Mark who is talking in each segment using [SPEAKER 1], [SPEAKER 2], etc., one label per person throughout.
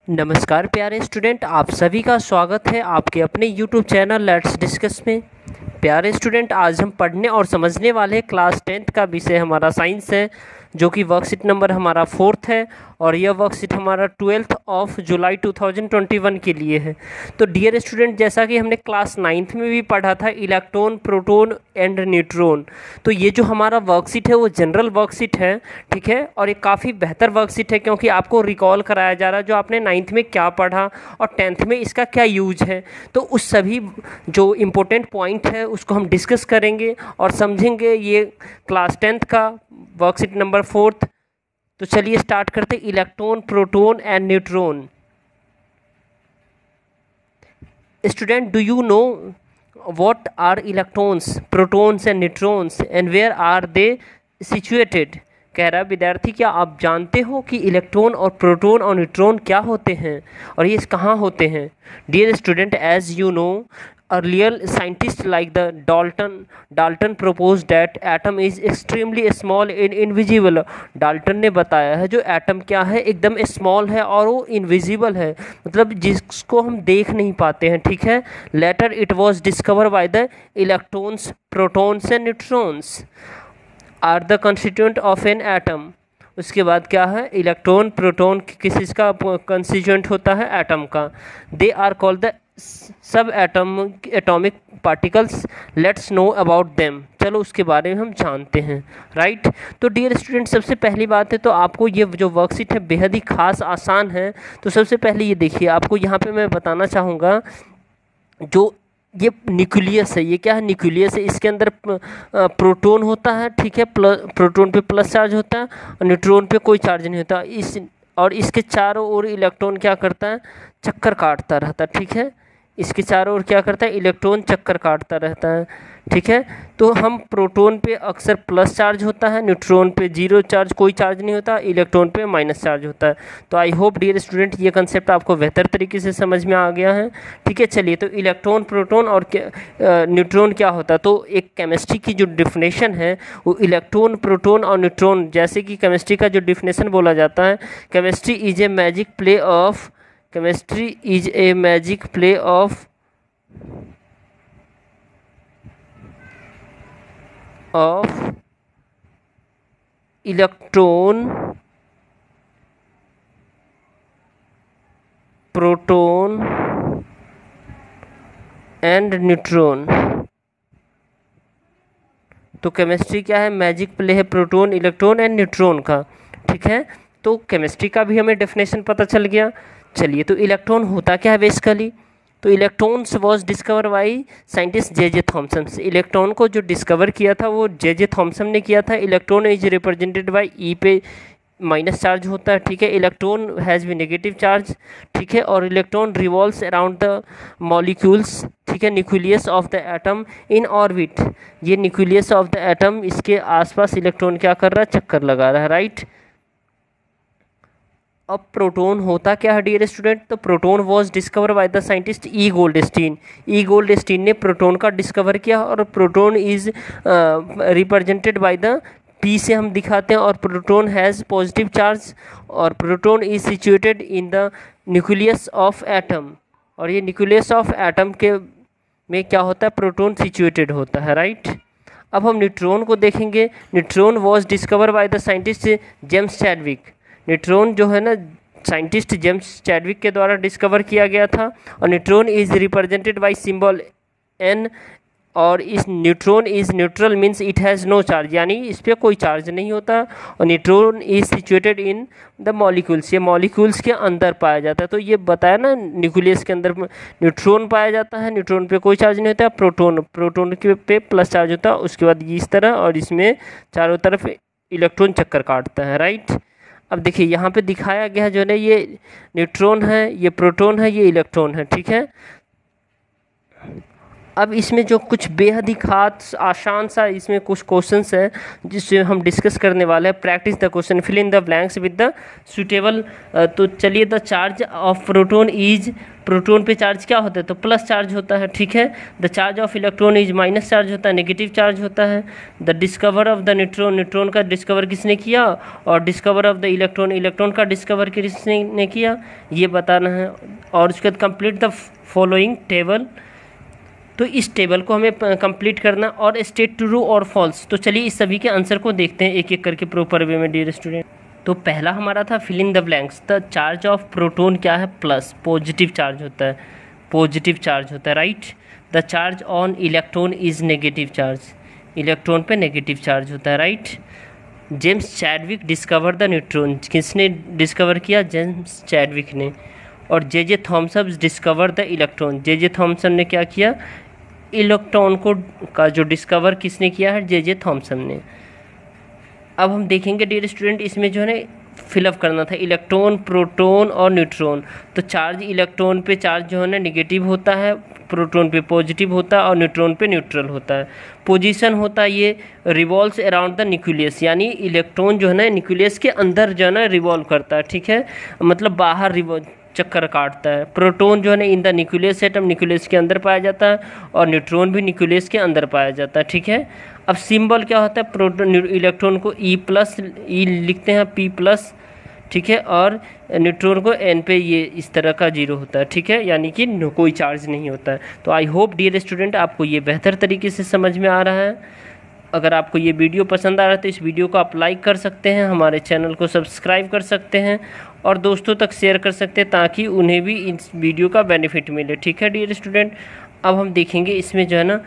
[SPEAKER 1] नमस्कार प्यारे स्टूडेंट, आप सभी का स्वागत है आपके अपने YouTube चैनल लेट्स डिस्कस में। प्यारे स्टूडेंट, आज हम पढ़ने और समझने वाले क्लास 10th का विषय हमारा साइंस है, जो कि वर्कशीट नंबर हमारा 4th है और यह वर्कशीट हमारा 12 ऑफ जुलाई 2021 के लिए है। तो डियर स्टूडेंट, जैसा कि हमने क्लास 9th में भी पढ़ा था इलेक्ट्रॉन, प्रोटॉन एंड न्यूट्रॉन, तो ये जो हमारा वर्कशीट है वो जनरल वर्कशीट है, ठीक है। और ये काफ़ी बेहतर वर्कशीट है क्योंकि आपको रिकॉल कराया जा रहा है जो आपने 9th में क्या पढ़ा और 10th में इसका क्या यूज है। तो उस सभी जो इम्पोर्टेंट पॉइंट है उसको हम डिस्कस करेंगे और समझेंगे ये क्लास 10th का वर्कशीट नंबर 4th। तो चलिए स्टार्ट करते हैं। Electron, proton and neutron. Student, do you know what are electrons, protons and neutrons and where are they situated? कह रहा विद्यार्थी, क्या आप जानते हो कि इलेक्ट्रॉन और प्रोटॉन और न्यूट्रॉन क्या होते हैं और ये कहाँ होते हैं? Dear student, as you know, earlier scientists like the Dalton proposed that atom is extremely small and invisible. Dalton ने बताया है जो एटम क्या है, एकदम स्मॉल है और वो इनविजिबल है, मतलब जिसको हम देख नहीं पाते हैं, ठीक है। Later it was discover by the electrons, protons and neutrons are the constituent of an atom. उसके बाद क्या है, इलेक्ट्रॉन, प्रोटॉन किस चीज़ का कंस्टिट्यूएंट होता है? एटम का। They are called the subatomic particles. Let's know about them. चलो उसके बारे में हम जानते हैं, राइट। तो डियर स्टूडेंट, सबसे पहली बात है तो आपको ये जो वर्कशीट है बेहद ही खास आसान है। तो सबसे पहले ये देखिए, आपको यहाँ पे मैं बताना चाहूँगा जो ये न्यूक्लियस है, ये क्या है? न्यूक्लियस है। इसके अंदर प्रोटॉन होता है, ठीक है, प्रोटॉन पे प्लस चार्ज होता है और न्यूट्रॉन पे कोई चार्ज नहीं होता। और इसके चारों ओर इलेक्ट्रॉन क्या करता है? चक्कर काटता रहता है, ठीक है। इसके चारों ओर क्या करता है? इलेक्ट्रॉन चक्कर काटता रहता है, ठीक है। तो हम प्रोटॉन पे अक्सर प्लस चार्ज होता है, न्यूट्रॉन पे जीरो चार्ज, कोई चार्ज नहीं होता, इलेक्ट्रॉन पे माइनस चार्ज होता है। तो आई होप डियर स्टूडेंट ये कंसेप्ट आपको बेहतर तरीके से समझ में आ गया है, ठीक है। चलिए, तो इलेक्ट्रॉन, प्रोटॉन और न्यूट्रॉन क्या होता है? तो एक केमिस्ट्री की जो डिफिनेशन है वो इलेक्ट्रॉन, प्रोटॉन और न्यूट्रॉन, जैसे कि केमिस्ट्री का जो डिफिनेशन बोला जाता है, chemistry is a magic play of chemistry is a magic play of electron, proton and neutron। तो केमिस्ट्री क्या है? मैजिक प्ले है प्रोटॉन, इलेक्ट्रॉन एंड न्यूट्रॉन का, ठीक है। तो केमिस्ट्री का भी हमें डेफिनेशन पता चल गया। चलिए, तो इलेक्ट्रॉन होता क्या है बेसिकली? तो electrons was discover by scientist J Thomson. Electron को जो डिस्कवर किया था वो जे थॉमसन ने किया था। Electron is represented by E पे माइनस चार्ज होता है, ठीक है। इलेक्ट्रॉन हैज़ भी नेगेटिव चार्ज, ठीक है। और electron revolves around the molecules, ठीक है, nucleus of the atom in orbit. ये न्यूक्लियस ऑफ द एटम, इसके आसपास इलेक्ट्रॉन क्या कर रहा है? चक्कर लगा रहा है, राइट। अब प्रोटॉन होता क्या है डियर स्टूडेंट? तो proton was discover by the scientist E Goldstein. E Goldstein ने प्रोटॉन का डिस्कवर किया और proton is represented by the P से हम दिखाते हैं, और प्रोटॉन हैज़ पॉजिटिव चार्ज और proton is situated in the nucleus of atom. और ये न्यूक्लियस ऑफ एटम के में क्या होता है? प्रोटॉन सिचुएटेड होता है, राइट। अब हम न्यूट्रॉन को देखेंगे। Neutron was discover by the scientist James Chadwick. Neutron जो है ना, साइंटिस्ट जेम्स चैडविक के द्वारा डिस्कवर किया गया था। और neutron is represented by symbol N. और इस neutron is neutral means it has no charge, यानी इस पर कोई चार्ज नहीं होता। और neutron is situated in the molecules, ये मॉलिक्यूल्स के अंदर पाया जाता है। तो ये बताया ना, न्यूक्लियस के अंदर न्यूट्रॉन पाया जाता है, न्यूट्रॉन पे कोई चार्ज नहीं होता। प्रोटॉन के पे प्लस चार्ज होता है। उसके बाद इस तरह, और इसमें चारों तरफ इलेक्ट्रॉन चक्कर काटता है, राइट। अब देखिए यहाँ पे दिखाया गया है जो है, ये न्यूट्रॉन है, ये प्रोटॉन है, ये इलेक्ट्रॉन है, ठीक है। अब इसमें जो कुछ बेहद ही खास आसान सा इसमें कुछ क्वेश्चंस है जिससे हम डिस्कस करने वाले हैं। Practice the question, fill in the blanks with the suitable. तो चलिए, the charge of proton is, proton पे चार्ज क्या होता है, तो प्लस चार्ज होता है, ठीक है। The charge of electron is minus charge होता है, नेगेटिव चार्ज होता है। The discover of the neutron, neutron का डिस्कवर किसने किया, और discover of the electron, electron का डिस्कवर किसने किया, ये बताना है। और उसके बाद कंप्लीट द फॉलोइंग टेबल, तो इस टेबल को हमें कंप्लीट करना और स्टेट ट्रू और फॉल्स। तो चलिए इस सभी के आंसर को देखते हैं एक एक करके प्रॉपर वे में डियर स्टूडेंट। तो पहला हमारा था fill in the blanks. The charge of proton क्या है, प्लस, पॉजिटिव चार्ज होता है, पॉजिटिव चार्ज होता है, right. The charge on electron is negative charge, electron पे नेगेटिव चार्ज होता है, right. James Chadwick discover the neutron, किसने डिस्कवर किया, जेम्स चैडविक ने। और J Thomson discover the electron, J Thomson ने क्या किया, इलेक्ट्रॉन को का जो डिस्कवर किसने किया है, जे थॉमसन ने। अब हम देखेंगे डियर स्टूडेंट, इसमें जो है ना फिलअप करना था इलेक्ट्रॉन, प्रोटॉन और न्यूट्रॉन। तो चार्ज इलेक्ट्रॉन पे चार्ज जो है ना निगेटिव होता है, प्रोटॉन पे पॉजिटिव होता है और न्यूट्रॉन पे न्यूट्रल होता है। पोजीशन होता है ये रिवॉल्व्स अराउंड द न्यूक्लियस, यानी इलेक्ट्रॉन जो है ना न्यूक्लियस के अंदर जो है ना रिवॉल्व करता है, ठीक है, मतलब बाहर चक्कर काटता है। प्रोटॉन जो है ना in the nucleus atom, nucleus के अंदर पाया जाता है, और न्यूट्रॉन भी न्यूक्लियस के अंदर पाया जाता है, ठीक है। अब सिंबल क्या होता है, प्रोटॉन इलेक्ट्रॉन को ई प्लस ई लिखते हैं, पी प्लस, ठीक है, और न्यूट्रॉन को एन पे ये इस तरह का जीरो होता है, ठीक है, यानी कि कोई चार्ज नहीं होता है। तो आई होप डियर स्टूडेंट आपको ये बेहतर तरीके से समझ में आ रहा है। अगर आपको ये वीडियो पसंद आ रहा है तो इस वीडियो को आप लाइक कर सकते हैं, हमारे चैनल को सब्सक्राइब कर सकते हैं और दोस्तों तक शेयर कर सकते हैं ताकि उन्हें भी इस वीडियो का बेनिफिट मिले, ठीक है डियर स्टूडेंट। अब हम देखेंगे इसमें जो है ना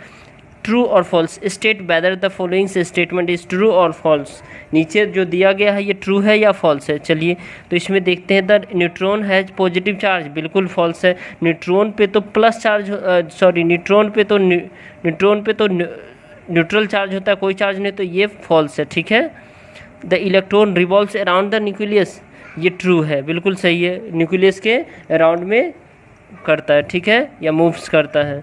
[SPEAKER 1] ट्रू और false, state whether the following statement is true और फॉल्स। नीचे जो दिया गया है ये ट्रू है या फॉल्स है। चलिए तो इसमें देखते हैं, the neutron has positive charge, बिल्कुल फॉल्स है। न्यूट्रॉन पे तो प्लस चार्ज, सॉरी न्यूट्रॉन पे तो न्यूट्रल चार्ज होता है, कोई चार्ज नहीं, तो ये फॉल्स है, ठीक है। The electron revolves around the nucleus, ये ट्रू है, बिल्कुल सही है, न्यूक्लियस के अराउंड में करता है, ठीक है, या मूव्स करता है।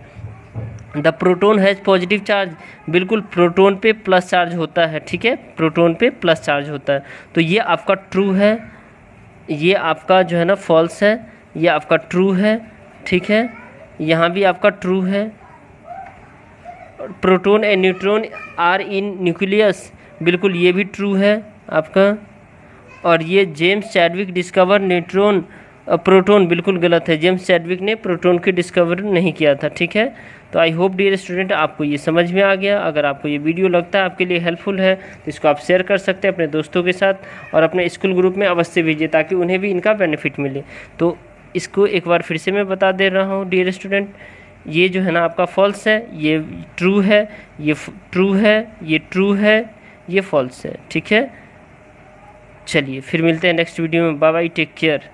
[SPEAKER 1] The proton has positive charge, बिल्कुल प्रोटोन पे प्लस चार्ज होता है, ठीक है, प्रोटोन पे प्लस चार्ज होता है, तो ये आपका ट्रू है, ये आपका जो है ना फॉल्स है, ये आपका ट्रू है, ठीक है, यहाँ भी आपका ट्रू है। Proton and neutron are in nucleus, बिल्कुल ये भी ट्रू है आपका। और ये James Chadwick discover neutron, proton बिल्कुल गलत है, जेम्स चैडविक ने प्रोटॉन की डिस्कवर नहीं किया था, ठीक है। तो आई होप डियर स्टूडेंट आपको ये समझ में आ गया। अगर आपको ये वीडियो लगता है आपके लिए हेल्पफुल है तो इसको आप शेयर कर सकते हैं अपने दोस्तों के साथ और अपने स्कूल ग्रुप में अवश्य भेजिए ताकि उन्हें भी इनका बेनिफिट मिले। तो इसको एक बार फिर से मैं बता दे रहा हूँ डियर स्टूडेंट, ये जो है ना आपका फॉल्स है, ये ट्रू है, ये ट्रू है, ये ट्रू है, ये फॉल्स है, ठीक है। चलिए फिर मिलते हैं नेक्स्ट वीडियो में, बाय बाय, टेक केयर।